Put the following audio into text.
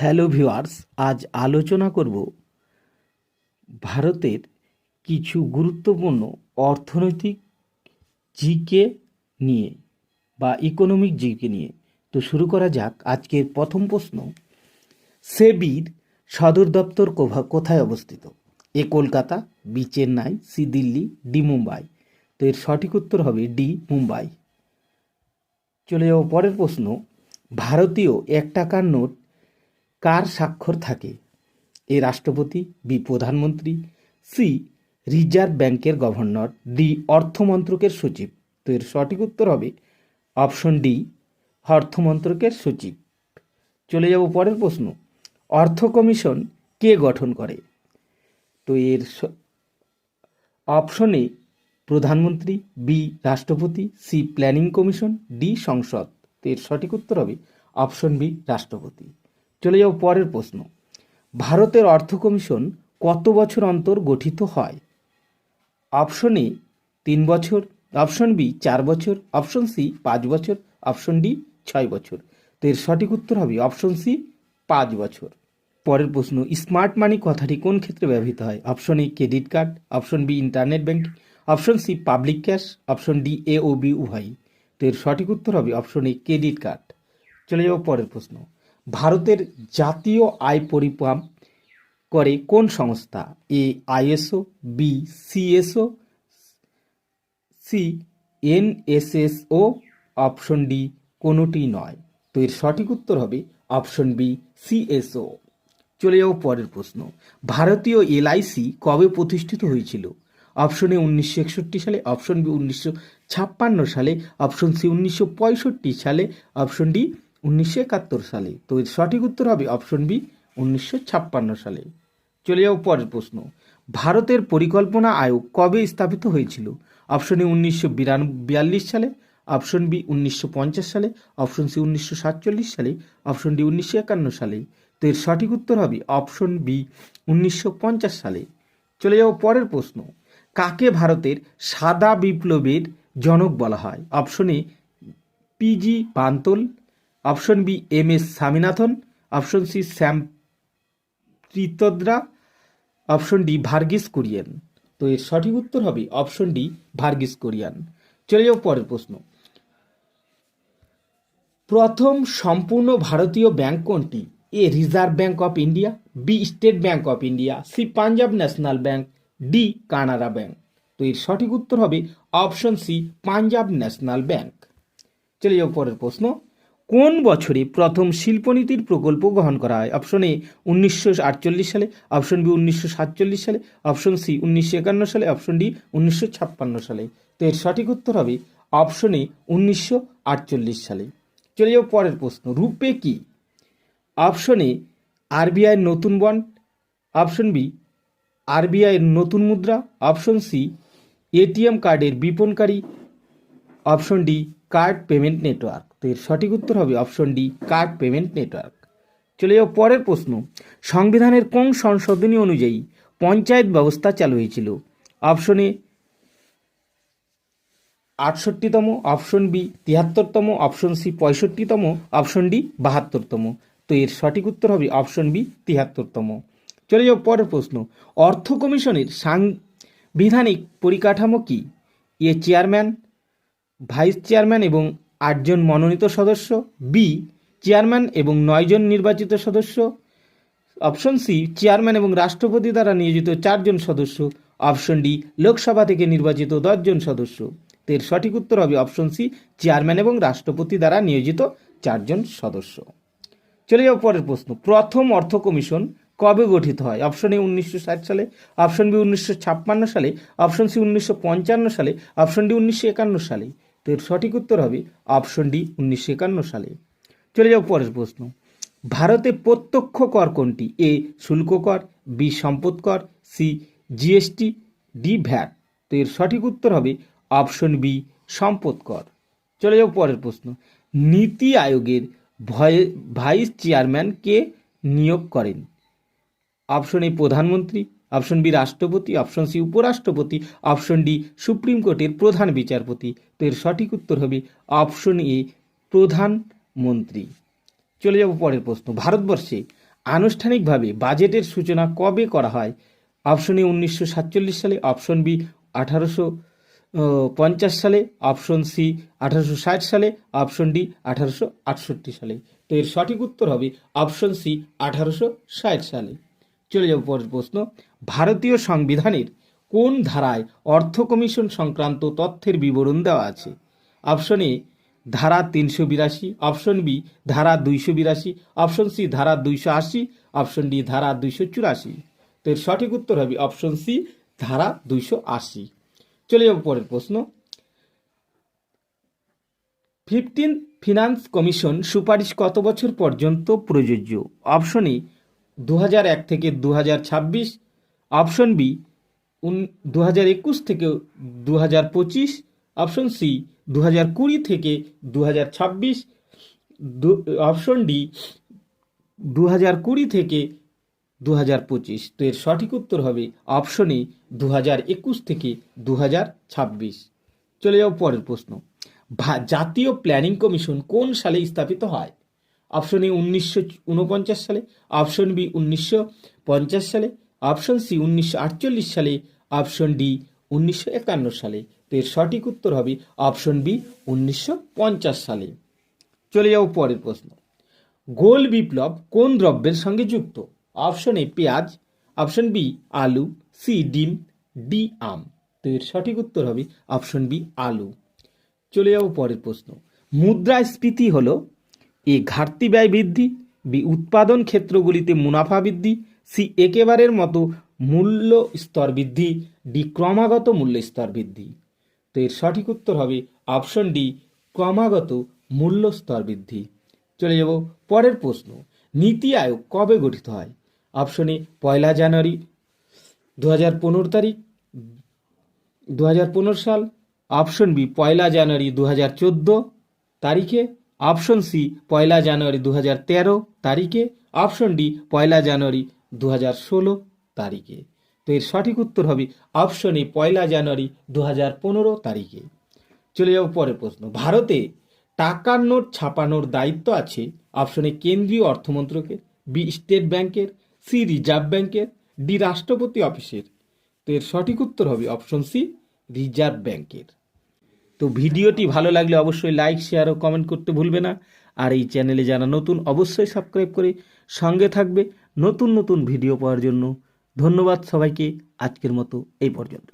Hello viewers, আজ আলোচনা করব ভারতের কিছু গুরুত্বপূর্ণ অর্থনৈতিক জিকে নিয়ে বা ইকোনমিক জিকে নিয়ে। তো শুরু করা যাক। আজকের প্রথম প্রশ্ন, সেবির সদর দপ্তর কোথায় অবস্থিত? A Kolkata, B Chennai, C Delhi, D Mumbai. তো এর সঠিক উত্তর হবে ডি মুম্বাই। চলে যাবো পরের প্রশ্ন, ভারতীয় 1 টাকার নোট কার স্বাক্ষর থাকে? এ রাষ্ট্রপতি, বি প্রধানমন্ত্রী, সি রিজার্ভ ব্যাংকের গভর্নর, ডি অর্থমন্ত্রকের সচিব। তো এর সঠিক উত্তর হবে অপশন ডি, অর্থমন্ত্রকের সচিব। চলে যাব পরের প্রশ্ন, অর্থ কমিশন কে গঠন করে? তো এর অপশন এ প্রধানমন্ত্রী, বি রাষ্ট্রপতি, সি প্ল্যানিং কমিশন, ডি সংসদ। তো এর সঠিক উত্তর হবে অপশন বি, রাষ্ট্রপতি। চলে যাব পরের প্রশ্ন, ভারতের অর্থ কমিশন কত বছর অন্তর গঠিত হয়? অপশন এ 3 বছর, অপশন বি 4 বছর, অপশন সি 5 বছর, অপশন ডি 6 বছর। তো এর সঠিক উত্তর হবে অপশন সি, 5 বছর। পরের প্রশ্ন, স্মার্ট মানি কথাটি কোন ক্ষেত্রে ব্যবহৃত হয়? Option A credit card, option B internet banking, option C public cash, option D A ও বি উভয়ই। তো এর সঠিক উত্তর হবে অপশন এ ক্রেডিট কার্ড। চলে যাব পরের প্রশ্ন, ভারতের জাতীয় আয় পরিমাপ করে কোন সংস্থা? A ISO, B CSO, C NSSO, option D কোনোটি নয়। তো এর সঠিক উত্তর হবে অপশন বি, সিএসও। চলে যাও পরের প্রশ্ন, ভারতীয় এলআইসি কবে প্রতিষ্ঠিত হয়েছিল? অপশন এ 1961 সালে, অপশন বি 1956 সালে, অপশন সি 1965 সালে, অপশন ডি 1971 সালে। তো এর সঠিক উত্তর হবে অপশন বি, 1956 সালে। চলে যাও পরের প্রশ্ন, ভারতের পরিকল্পনা আয়োগ কবে স্থাপিত হয়েছিল? অপশন এ 1942 সালে, অপশন বি 1950 সালে, অপশন সি 1947 সালে, অপশন ডি 1951 সালে। তো এর সঠিক উত্তর হবে অপশন বি, 1950 সালে। চলে যাও পরের প্রশ্ন, কাকে ভারতের সাদা বিপ্লবের জনক বলা হয়? অপশন এ পিজি বান্তল, option B M S Swaminathan, option C Shyam ত্রিতদ্রা, অপশন ডি ভার্গিস কুরিয়েন। তো এর সঠিক উত্তর হবে অপশন ডি, ভার্গিস কুরিয়ান। চলে যাও পরের প্রশ্ন, প্রথম সম্পূর্ণ ভারতীয় ব্যাংক কোনটি? A reserve bank of India, B state bank of India, C Punjab national bank, D Canara bank. তো এর সঠিক উত্তর হবে option C, Punjab national bank. চলে যাও পরের প্রশ্ন, কোন বছরে প্রথম শিল্পনীতির প্রকল্প গ্রহণ করা হয়? অপশন এ 1948 সালে, অপশন বি 1947 সালে, অপশন সি 1951 সালে, অপশন ডি 1956 সালে। তো এর সঠিক উত্তর হবে অপশন এ 1948 সালে। চলে যাও পরের প্রশ্ন, রূপে কি? অপশন এ আরবিআই নতুন বন্ড, অপশন বি আরবিআই নতুন মুদ্রা, অপশন সি এটিএম কার্ডের বিপণনকারী, option D card payment network. তো এর সঠিক উত্তর হবে option D, card payment network. চলে যাও পরের প্রশ্ন, সংবিধানের কোন সংশোধনী অনুযায়ী পঞ্চায়েত ব্যবস্থা চালু হয়েছিল? অপশন এ 68তম, অপশন বি 73তম, অপশন সি 65তম, অপশন ডি 72তম। তো এর সঠিক উত্তর হবে অপশন বি, 73তম। চলে যাও পরের প্রশ্ন, অর্থ কমিশনের সাংবিধানিক পরিকাঠামো কি? এ চেয়ারম্যান, ভাইস চেয়ারম্যান এবং 8 জন মনোনীত সদস্য, বি চেয়ারম্যান এবং 9 জন নির্বাচিত সদস্য, অপশন সি চেয়ারম্যান এবং রাষ্ট্রপতি দ্বারা নিয়োজিত 4 জন সদস্য, অপশন ডি লোকসভা থেকে নির্বাচিত 10 জন সদস্য। তো এর সঠিক উত্তর হবে অপশন সি, চেয়ারম্যান এবং রাষ্ট্রপতি দ্বারা নিয়োজিত 4 জন সদস্য। চলে যাও পরের প্রশ্ন, প্রথম অর্থ কমিশন কবে গঠিত হয়? অপশন এ 1960 সালে, অপশন বি 1956 সালে, অপশন সি 1955 সালে, অপশন ডি 1951 সালে। তো এর সঠিক উত্তর হবে অপশন ডি, 1951 সালে। চলে যাও পরের প্রশ্ন, ভারতে প্রত্যক্ষ কর কোনটি? এ শুল্ক কর, বি সম্পদ কর, সি জিএসটি, ডি ভ্যাট। তো এর সঠিক উত্তর হবে অপশন বি, সম্পদ কর। চলে যাও পরের প্রশ্ন, নীতি আয়োগের ভাইস চেয়ারম্যান কে নিয়োগ করেন? অপশন এ প্রধানমন্ত্রী, অপশন বি রাষ্ট্রপতি, অপশন সি উপরাষ্ট্রপতি, অপশন ডি সুপ্রিম কোর্টের প্রধান বিচারপতি। তো এর সঠিক উত্তর হবে অপশন এ, প্রধানমন্ত্রী। চলে যাব পরের প্রশ্ন, ভারতবর্ষে আনুষ্ঠানিকভাবে বাজেটের সূচনা কবে করা হয়? অপশন এ 1947 সালে, অপশন বি 1850 সালে, অপশন সি 1860 সালে, অপশন ডি 1868 সালে। তো এর সঠিক উত্তর হবে অপশন সি 1860 সালে। চলে যাব পরের প্রশ্ন। ভারতীয় সংবিধানের কোন ধারায় অর্থ কমিশন সংক্রান্ত তথ্যের বিবরণ দেওয়া আছে? অপশন এ ধারা 382, অপশন বি ধারা 282, অপশন সি ধারা 280, অপশন ডি ধারা 284। তো এর সঠিক উত্তর হবে অপশন সি ধারা 280। চলে যাব পরের প্রশ্ন। 15 ফিনান্স কমিশন সুপারিশ কত বছর পর্যন্ত প্রযোজ্য? অপশন এ 2001 থেকে 2026, অপশন বি 2021 থেকে 2025, অপশন সি 2020 থেকে 2026, অপশন ডি 2020 থেকে 2025। তো এর সঠিক উত্তর হবে অপশন এ 2021 থেকে 2026। চলে যাও পরের প্রশ্ন। জাতীয় প্ল্যানিং কমিশন কোন সালে স্থাপিত হয়? অপশন এ 1949 সালে, অপশন বি 1950 সালে, অপশন সি 1948 সালে, অপশন ডি 1951 সালে। তো এর সঠিক উত্তর হবে অপশন বি 1950 সালে। চলে যাও পরের প্রশ্ন। গোল বিপ্লব কোন দ্রব্যের সঙ্গে যুক্ত? অপশন এ পেঁয়াজ, অপশন বি আলু, সি ডিম, ডি আম। তো এর সঠিক উত্তর হবে অপশন বি আলু। চলে যাবো পরের প্রশ্ন। মুদ্রাস্ফীতি হলো এ ঘাটতি ব্যয় বৃদ্ধি, বি উৎপাদন ক্ষেত্রগুলিতে মুনাফা বৃদ্ধি, সি একেবারের মতো মূল্য স্তর বৃদ্ধি, ডি ক্রমাগত মূল্য স্তর বৃদ্ধি। তো এর সঠিক উত্তর হবে অপশন ডি ক্রমাগত মূল্য স্তর বৃদ্ধি। চলে যাব পরের প্রশ্ন। নীতি আয়োগ কবে গঠিত হয়? অপশনে 1 জানুয়ারি 2015 তারিখ 2015 সাল, অপশন বি 1 জানুয়ারি 2014 তারিখে, অপশন সি 1 জানুয়ারি 2013 তারিখে, অপশন ডি 1 জানুয়ারি 2016 তারিখে। তো এর সঠিক উত্তর হবে অপশন এ 1 জানুয়ারি 2015 তারিখে। চলে যাব পরের প্রশ্ন। ভারতে টাকার নোট ছাপানোর দায়িত্ব আছে অপশন এ কেন্দ্রীয় অর্থমন্ত্রকের, বি স্টেট ব্যাংকের, সি রিজার্ভ ব্যাংকের, ডি রাষ্ট্রপতি অফিসের। তো এর সঠিক উত্তর হবে অপশন সি রিজার্ভ ব্যাংকের। তো ভিডিওটি ভালো লাগলে অবশ্যই লাইক, শেয়ার ও কমেন্ট করতে ভুলবে না। আর এই চ্যানেলে যারা নতুন অবশ্যই সাবস্ক্রাইব করে সঙ্গে থাকবে নতুন নতুন ভিডিও পাওয়ার জন্য। ধন্যবাদ সবাইকে। আজকের মতো এই পর্যন্ত।